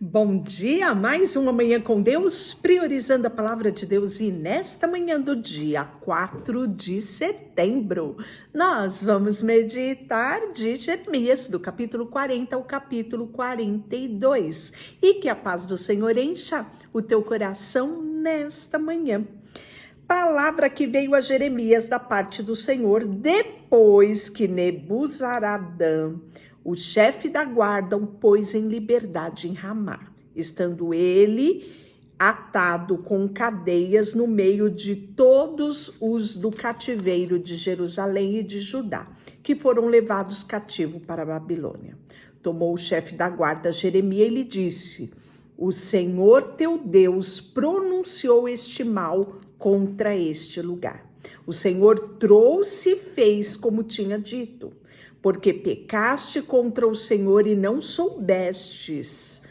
Bom dia, mais uma manhã com Deus, priorizando a palavra de Deus. E nesta manhã do dia 4 de setembro, nós vamos meditar de Jeremias, do capítulo 40 ao capítulo 42. E que a paz do Senhor encha o teu coração nesta manhã. Palavra que veio a Jeremias da parte do Senhor, depois que Nebuzaradã, o chefe da guarda, o pôs em liberdade em Ramá, estando ele atado com cadeias no meio de todos os do cativeiro de Jerusalém e de Judá, que foram levados cativo para a Babilônia. Tomou o chefe da guarda Jeremias e lhe disse: o Senhor teu Deus pronunciou este mal contra este lugar. O Senhor trouxe e fez como tinha dito, porque pecaste contra o Senhor e não soubestes,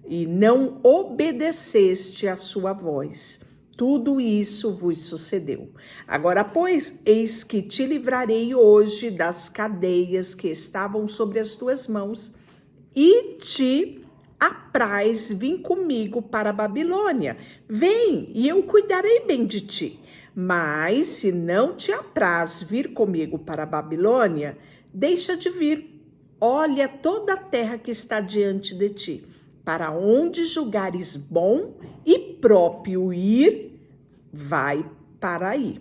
e não obedeceste à sua voz. Tudo isso vos sucedeu. Agora, pois, eis que te livrarei hoje das cadeias que estavam sobre as tuas mãos, e te apraz vir comigo para a Babilônia. Vem, e eu cuidarei bem de ti. Mas, se não te apraz vir comigo para a Babilônia, deixa de vir, olha toda a terra que está diante de ti, para onde julgares bom e próprio ir, vai para aí.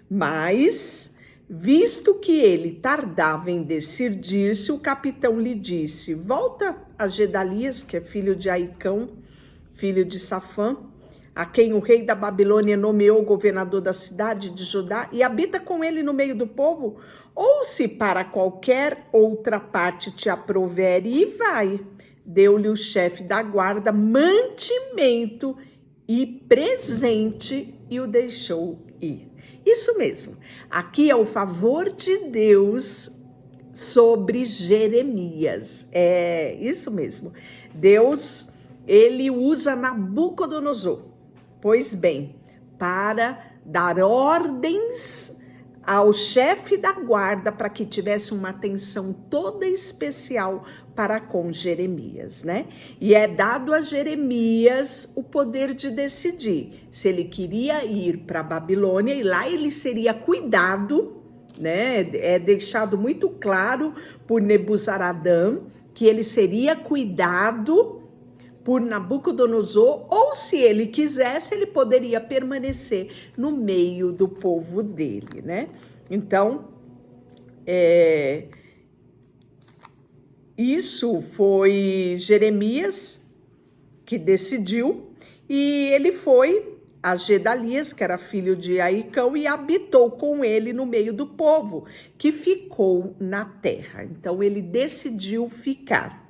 Mas, visto que ele tardava em decidir-se, o capitão lhe disse: volta a Gedalias, que é filho de Aicão, filho de Safã, a quem o rei da Babilônia nomeou governador da cidade de Judá, e habita com ele no meio do povo, ou se para qualquer outra parte te aprovere, e vai. Deu-lhe o chefe da guarda mantimento e presente e o deixou ir. Isso mesmo, aqui é o favor de Deus sobre Jeremias. É isso mesmo. Deus, ele usa Nabucodonosor, pois bem, para dar ordens ao chefe da guarda para que tivesse uma atenção toda especial para com Jeremias, né? E é dado a Jeremias o poder de decidir se ele queria ir para a Babilônia, e lá ele seria cuidado, né? É deixado muito claro por Nebuzaradã que ele seria cuidado por Nabucodonosor, ou se ele quisesse, ele poderia permanecer no meio do povo dele, né? Então, isso foi Jeremias que decidiu, e ele foi a Gedalias, que era filho de Aicão, e habitou com ele no meio do povo, que ficou na terra. Então, ele decidiu ficar.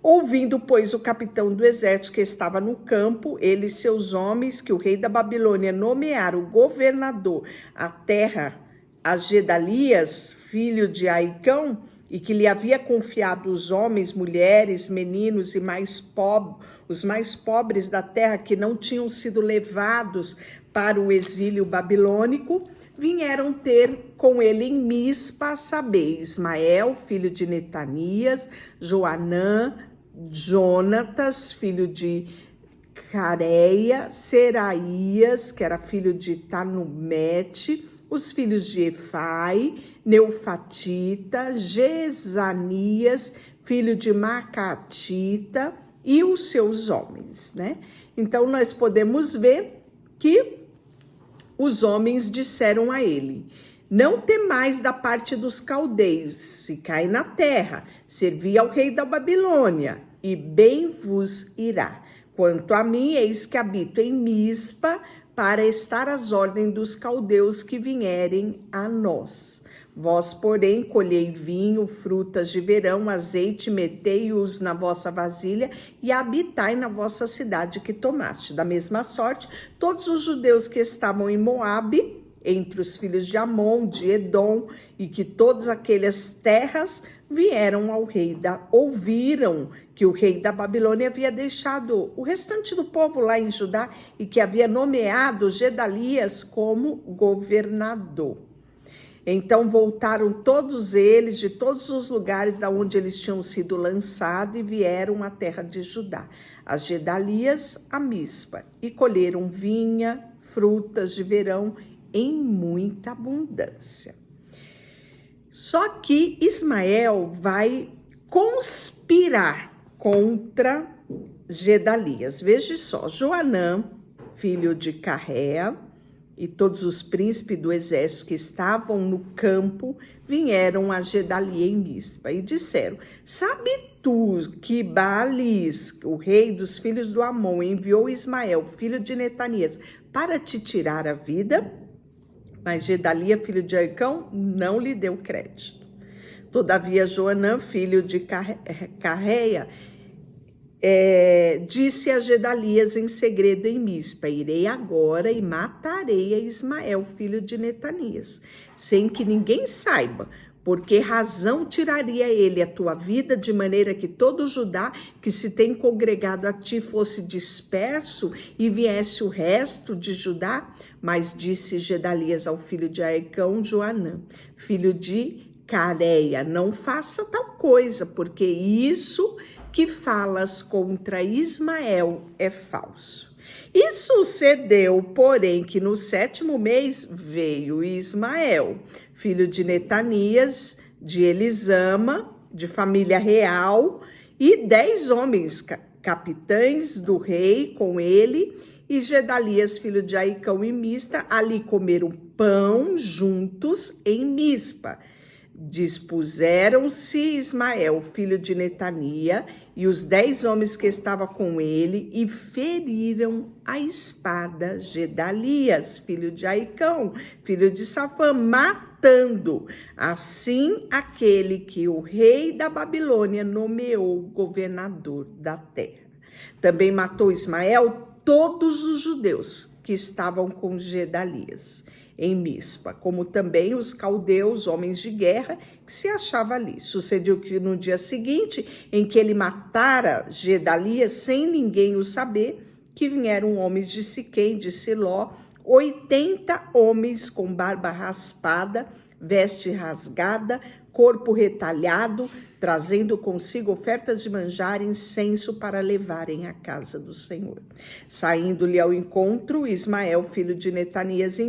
Ouvindo, pois, o capitão do exército que estava no campo, ele e seus homens, que o rei da Babilônia nomeara o governador a terra a Gedalias, filho de Aicão, e que lhe havia confiado os homens, mulheres, meninos e os mais pobres da terra, que não tinham sido levados para o exílio babilônico, vieram ter com ele em Mispa, a saber, Ismael, filho de Netanias, Joanã, Jonatas, filho de Careia, Seraías, que era filho de Tanumete, os filhos de Efai, Neufatita, Gesanias, filho de Macatita, e os seus homens, né? Então, nós podemos ver que os homens disseram a ele: não temais da parte dos caldeus, ficai na terra, servi ao rei da Babilônia, e bem vos irá. Quanto a mim, eis que habito em Mispa, para estar às ordens dos caldeus que vierem a nós. Vós, porém, colhei vinho, frutas de verão, azeite, metei-os na vossa vasilha e habitai na vossa cidade que tomaste. Da mesma sorte, todos os judeus que estavam em Moabe, entre os filhos de Amon, de Edom, e que todas aquelas terras vieram ao rei ouviram que o rei da Babilônia havia deixado o restante do povo lá em Judá e que havia nomeado Gedalias como governador. Então voltaram todos eles de todos os lugares da onde eles tinham sido lançados e vieram à terra de Judá, a Gedalias, a Mispa, e colheram vinha, frutas de verão em muita abundância. Só que Ismael vai conspirar contra Gedalias. Veja só, Joanã, filho de Carrea, e todos os príncipes do exército que estavam no campo vieram a Gedalia em Mispa e disseram: sabe tu que Baalis, o rei dos filhos do Amon, enviou Ismael, filho de Netanias, para te tirar a vida? Mas Gedalia, filho de Aicão, não lhe deu crédito. Todavia Joanã, filho de Carrea, disse a Gedalias em segredo em Mispa: irei agora e matarei a Ismael, filho de Netanias, sem que ninguém saiba, por que razão tiraria ele a tua vida, de maneira que todo Judá que se tem congregado a ti fosse disperso e viesse o resto de Judá? Mas disse Gedalias ao filho de Aicão, Joanã, filho de Careia: não faça tal coisa, porque isso que falas contra Ismael é falso. E sucedeu, porém, que no 7º mês veio Ismael, filho de Netanias, de Elisama, de família real, e 10 homens, capitães do rei com ele, e Gedalias, filho de Aicão e Mista, ali comeram pão juntos em Mispa. Dispuseram-se Ismael, filho de Netania, e os 10 homens que estavam com ele, e feriram a espada Gedalias, filho de Aicão, filho de Safã, matando assim aquele que o rei da Babilônia nomeou governador da terra. Também matou Ismael todos os judeus que estavam com Gedalias em Mispa, como também os caldeus, homens de guerra, que se achavam ali. Sucedeu que no dia seguinte, em que ele matara Gedalias, sem ninguém o saber, que vieram homens de Siquém, de Siló, 80 homens com barba raspada, veste rasgada, corpo retalhado, trazendo consigo ofertas de manjar e incenso para levarem à casa do Senhor. Saindo-lhe ao encontro, Ismael, filho de Netanias,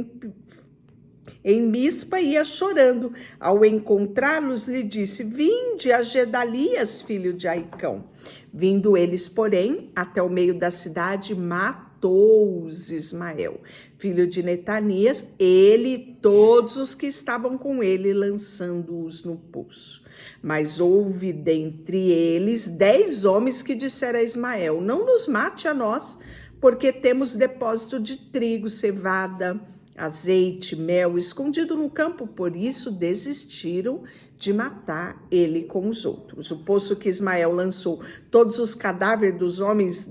em Mispa, ia chorando. Ao encontrá-los, lhe disse: vinde a Gedalias, filho de Aicão. Vindo eles, porém, até o meio da cidade, matou-os Ismael, filho de Netanias, ele e todos os que estavam com ele, lançando-os no poço. Mas houve dentre eles 10 homens que disseram a Ismael: não nos mate a nós, porque temos depósito de trigo, cevada, azeite, mel escondido no campo. Por isso desistiram de matar ele com os outros. O poço que Ismael lançou todos os cadáveres dos homens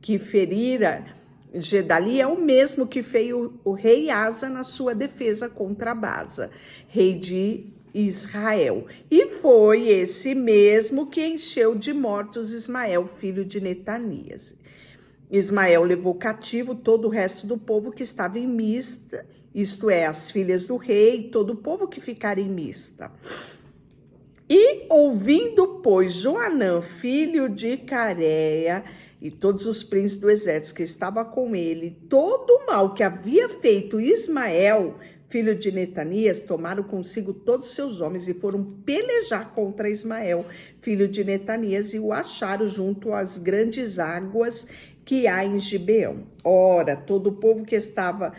que ferira Gedalia é o mesmo que fez o rei Asa na sua defesa contra Baasa, rei de Israel. E foi esse mesmo que encheu de mortos Ismael, filho de Netanias. Ismael levou cativo todo o resto do povo que estava em Mispa, isto é, as filhas do rei, todo o povo que ficara em Mispa. E ouvindo, pois, Joanã, filho de Careia, e todos os príncipes do exército que estavam com ele, todo o mal que havia feito Ismael, filho de Netanias, tomaram consigo todos os seus homens e foram pelejar contra Ismael, filho de Netanias, e o acharam junto às grandes águas que há em Gibeão. Ora, todo o povo que estava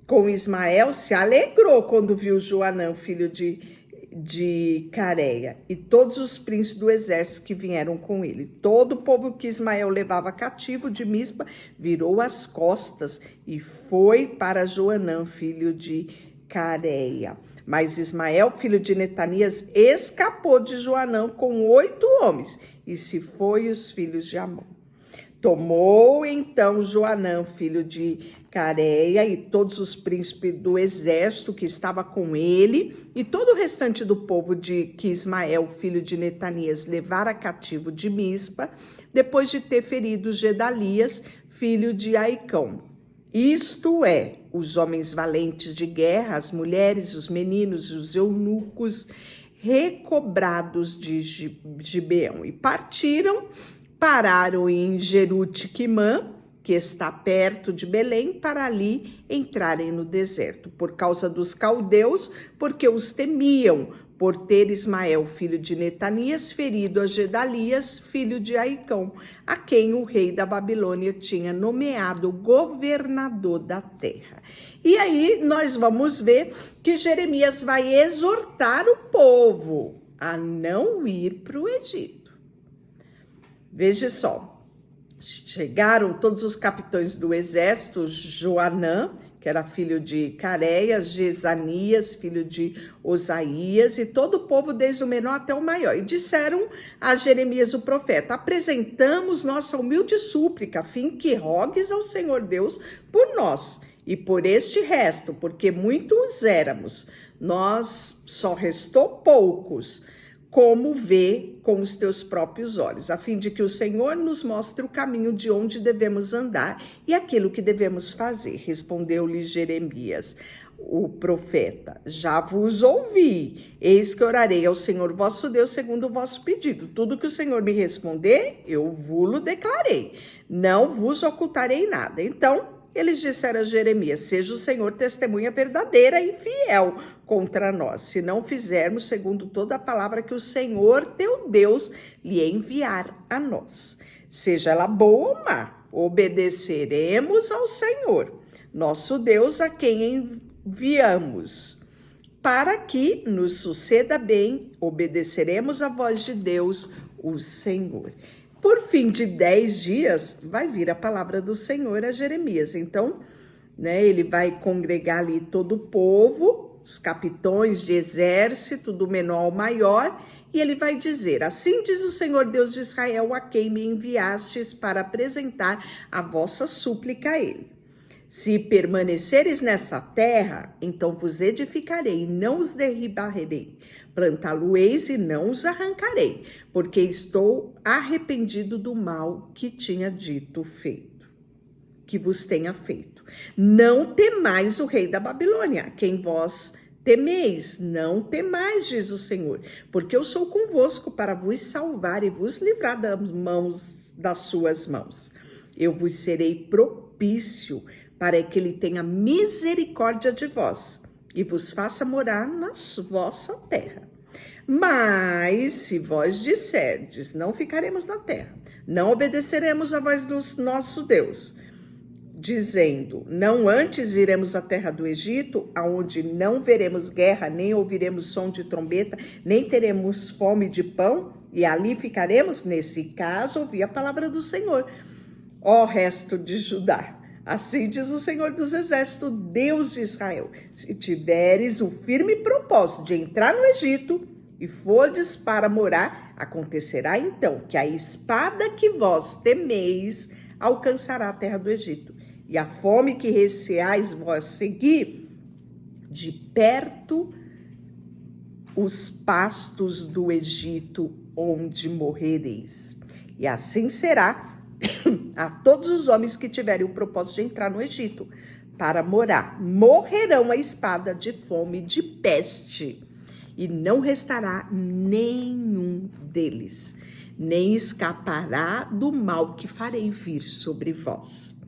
com Ismael se alegrou quando viu Joanã, filho de Careia, e todos os príncipes do exército que vieram com ele. Todo o povo que Ismael levava cativo de Mispa virou as costas e foi para Joanã, filho de Careia. Mas Ismael, filho de Netanias, escapou de Joanã com 8 homens e se foi os filhos de Amon. Tomou então Joanã, filho de Careia, e todos os príncipes do exército que estava com ele, e todo o restante do povo que Ismael, filho de Netanias, levara cativo de Mispa, depois de ter ferido Gedalias, filho de Aicão. isto é, os homens valentes de guerra, as mulheres, os meninos, os eunucos, recobrados de Gibeão. E partiram, pararam em Jerute-Quimã, que está perto de Belém, para ali entrarem no deserto, por causa dos caldeus, porque os temiam, por ter Ismael, filho de Netanias, ferido a Gedalias, filho de Aicão, a quem o rei da Babilônia tinha nomeado governador da terra. E aí nós vamos ver que Jeremias vai exortar o povo a não ir para o Egito. Veja só. Chegaram todos os capitães do exército, Joanã, que era filho de Careias, Jezanias, filho de Osaías, e todo o povo, desde o menor até o maior. E disseram a Jeremias o profeta: apresentamos nossa humilde súplica, a fim que rogues ao Senhor Deus por nós e por este resto, porque muitos éramos, nós só restou poucos, como vê com os teus próprios olhos, a fim de que o Senhor nos mostre o caminho de onde devemos andar e aquilo que devemos fazer. Respondeu-lhe Jeremias, o profeta: já vos ouvi, eis que orarei ao Senhor vosso Deus segundo o vosso pedido. Tudo que o Senhor me responder, eu vos-lo declarei, não vos ocultarei nada. Então eles disseram a Jeremias: seja o Senhor testemunha verdadeira e fiel contra nós, se não fizermos segundo toda a palavra que o Senhor teu Deus lhe enviar a nós. Seja ela boa ou má, obedeceremos ao Senhor, nosso Deus, a quem enviamos. Para que nos suceda bem, obedeceremos a voz de Deus, o Senhor. Por fim de 10 dias, vai vir a palavra do Senhor a Jeremias. Então, ele vai congregar ali todo o povo, os capitões de exército, do menor ao maior, e ele vai dizer: assim diz o Senhor Deus de Israel, a quem me enviastes para apresentar a vossa súplica a ele. Se permaneceres nessa terra, então vos edificarei, não os derribarei. Plantá-lo-eis e não os arrancarei, porque estou arrependido do mal que tinha dito feito, que vos tenha feito. Não temais o rei da Babilônia, quem vós temeis, não temais, diz o Senhor, porque eu sou convosco para vos salvar e vos livrar das suas mãos. Eu vos serei propício para que ele tenha misericórdia de vós e vos faça morar na vossa terra. Mas se vós disserdes, não ficaremos na terra, não obedeceremos a voz do nosso Deus, dizendo, não antes iremos à terra do Egito, aonde não veremos guerra, nem ouviremos som de trombeta, nem teremos fome de pão, e ali ficaremos, nesse caso, ouvi a palavra do Senhor, ó resto de Judá. Assim diz o Senhor dos Exércitos, Deus de Israel: se tiveres o firme propósito de entrar no Egito e fordes para morar, acontecerá então que a espada que vós temeis alcançará a terra do Egito, e a fome que receais vós seguir de perto os pastos do Egito, onde morrereis. E assim será a todos os homens que tiverem o propósito de entrar no Egito para morar. Morrerão a espada de fome, de peste, e não restará nenhum deles, nem escapará do mal que farei vir sobre vós.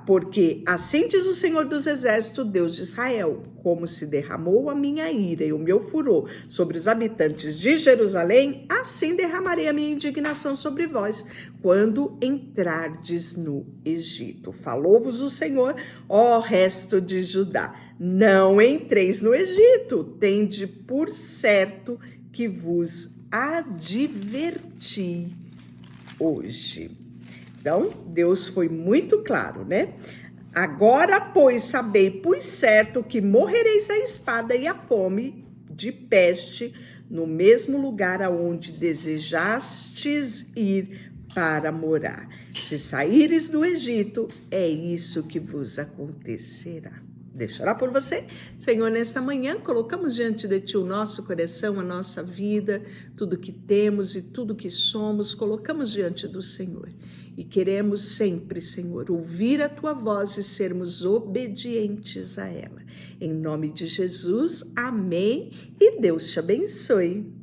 Porque assim diz o Senhor dos Exércitos, Deus de Israel: como se derramou a minha ira e o meu furor sobre os habitantes de Jerusalém, assim derramarei a minha indignação sobre vós, quando entrardes no Egito. Falou-vos o Senhor, ó resto de Judá: não entreis no Egito, tende por certo que vos adverti hoje. Então, Deus foi muito claro, né? Agora, pois, sabei por certo que morrereis a espada e a fome de peste no mesmo lugar aonde desejastes ir para morar. Se saíres do Egito, é isso que vos acontecerá. Deixa eu orar por você. Senhor, nesta manhã, colocamos diante de Ti o nosso coração, a nossa vida, tudo que temos e tudo que somos, colocamos diante do Senhor. E queremos sempre, Senhor, ouvir a Tua voz e sermos obedientes a ela. Em nome de Jesus, amém. E Deus te abençoe.